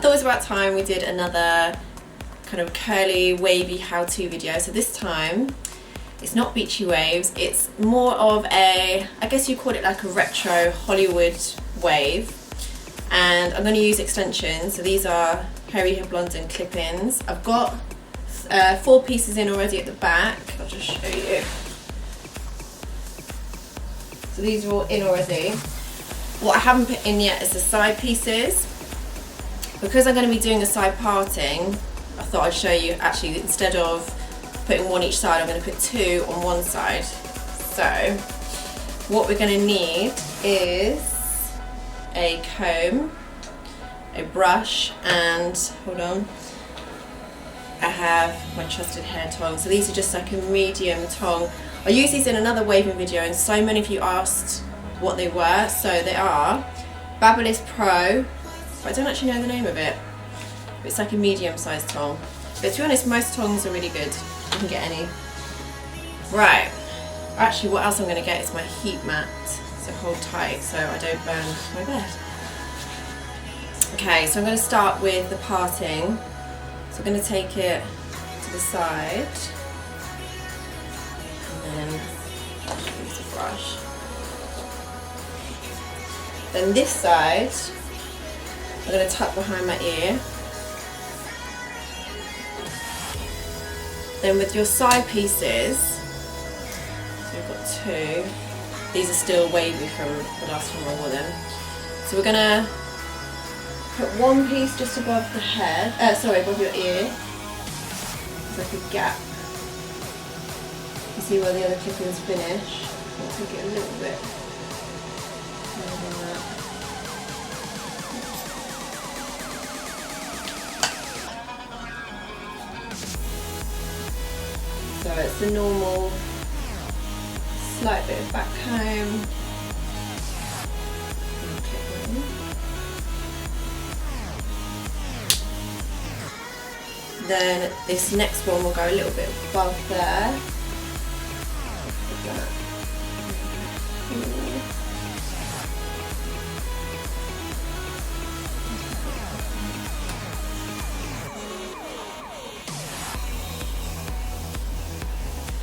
thought it was about time we did another kind of curly, wavy how-to video. So this time, it's not beachy waves, it's more of a, I guess you call it like a retro Hollywood wave. And I'm going to use extensions. So these are Rehab London clip-ins. I've got 4 pieces in already at the back. I'll just show you. So these are all in already. What I haven't put in yet is the side pieces. Because I'm going to be doing a side parting, I thought I'd show you actually, instead of putting one each side, I'm going to put 2 on one side. So what we're going to need is a comb, a brush, and hold on, I have my trusted hair tongs. So these are just like a medium tong. I used these in another waving video and so many of you asked what they were. So they are Babyliss Pro, but I don't actually know the name of it. It's like a medium sized tong. But to be honest, most tongs are really good. You can get any. Right, actually what else I'm going to get is my heat mat. So hold tight so I don't burn my bed. Okay, so I'm going to start with the parting. So I'm going to take it to the side and then use a brush. Then this side I'm going to tuck behind my ear. Then with your side pieces, so we've got 2. These are still wavy from the last time I wore them. So we're gonna put one piece just above the head, above your ear. It's like a gap. You see where the other clip-ins finish. I'll take it a little bit more than that. So it's the normal slight bit of back comb. Then this next one will go a little bit above there.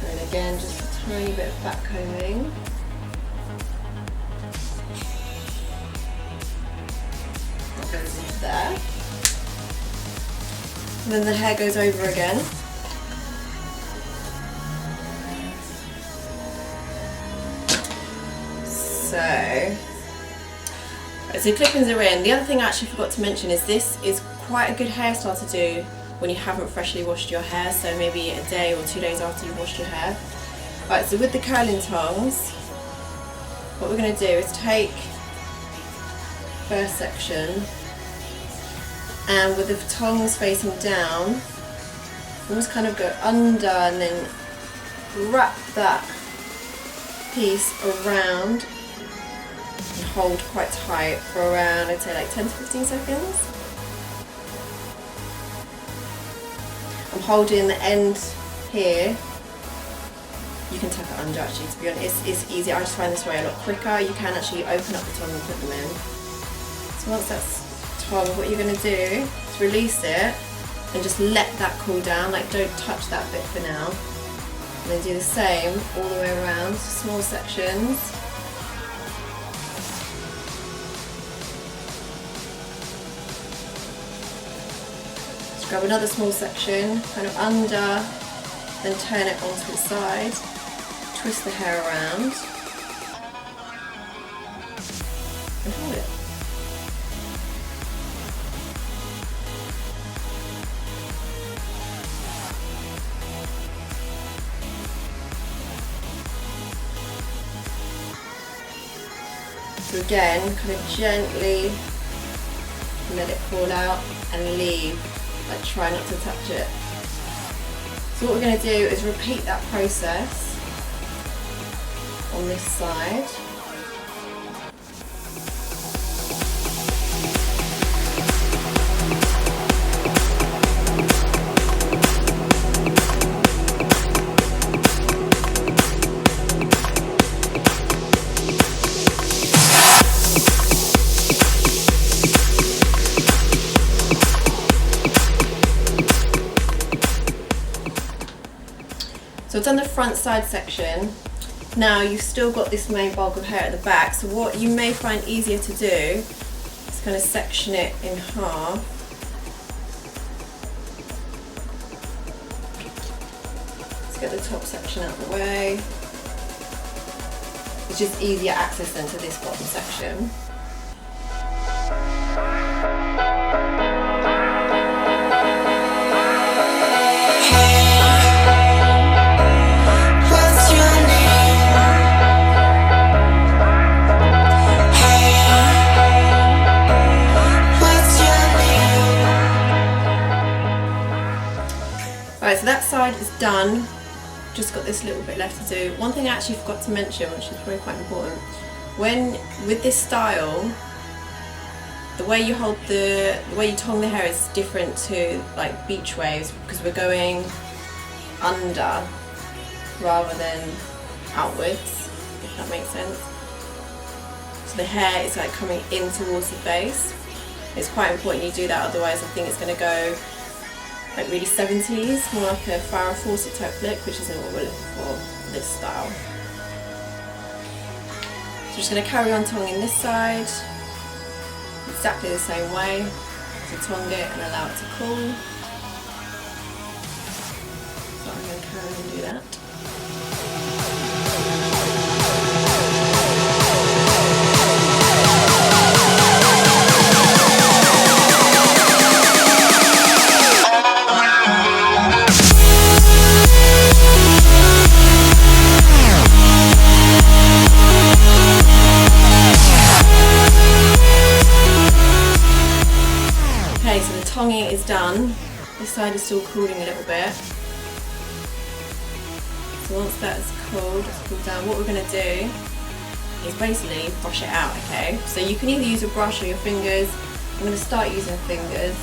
And again, just a tiny bit of back combing. That goes into there. And then the hair goes over again. So clip-ins are in. The other thing I actually forgot to mention is this is quite a good hairstyle to do when you haven't freshly washed your hair, so maybe a day or 2 days after you've washed your hair. Right, so with the curling tongs, what we're going to do is take first section, and with the tongs facing down, almost kind of go under and then wrap that piece around and hold quite tight for around, I'd say like 10 to 15 seconds. I'm holding the end here. You can tuck it under actually, to be honest. It's easy. I just find this way a lot quicker. You can actually open up the tong and put them in. So once that's tong, what you're going to do is release it and just let that cool down. Like, don't touch that bit for now. And then do the same all the way around, small sections. Just grab another small section, kind of under, then turn it onto the side, twist the hair around, and hold it. So again, kind of gently let it fall out and leave, like try not to touch it. So what we're going to do is repeat that process on this side. done the front side section. Now you've still got this main bulk of hair at the back, so what you may find easier to do is kind of section it in half. Let's get the top section out of the way. It's just easier access than to this bottom section. Right, so that side is done. Just got this little bit left to do. One thing I actually forgot to mention, which is probably quite important, with this style, the way you tong the hair is different to like beach waves, because we're going under rather than outwards, if that makes sense. So the hair is like coming in towards the face. It's quite important you do that, otherwise I think it's going to go like really 70s, more like a Farrah Fawcett type look, which isn't what we're looking for this style. So I'm just going to carry on tonging this side exactly the same way. So tong it and allow it to cool. So I'm going to carry on and do that. Okay, so the tonging is done. This side is still cooling a little bit. So once that's cooled down, what we're going to do is basically brush it out, okay? So you can either use a brush or your fingers. I'm going to start using fingers.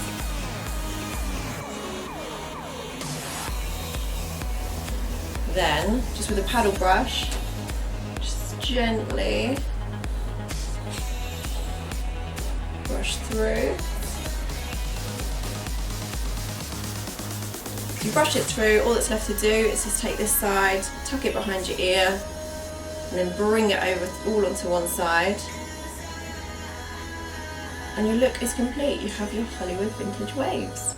Then, just with a paddle brush, just gently brush through. You brush it through, all that's left to do is just take this side, tuck it behind your ear, and then bring it over all onto one side. And your look is complete. You have your Hollywood vintage waves.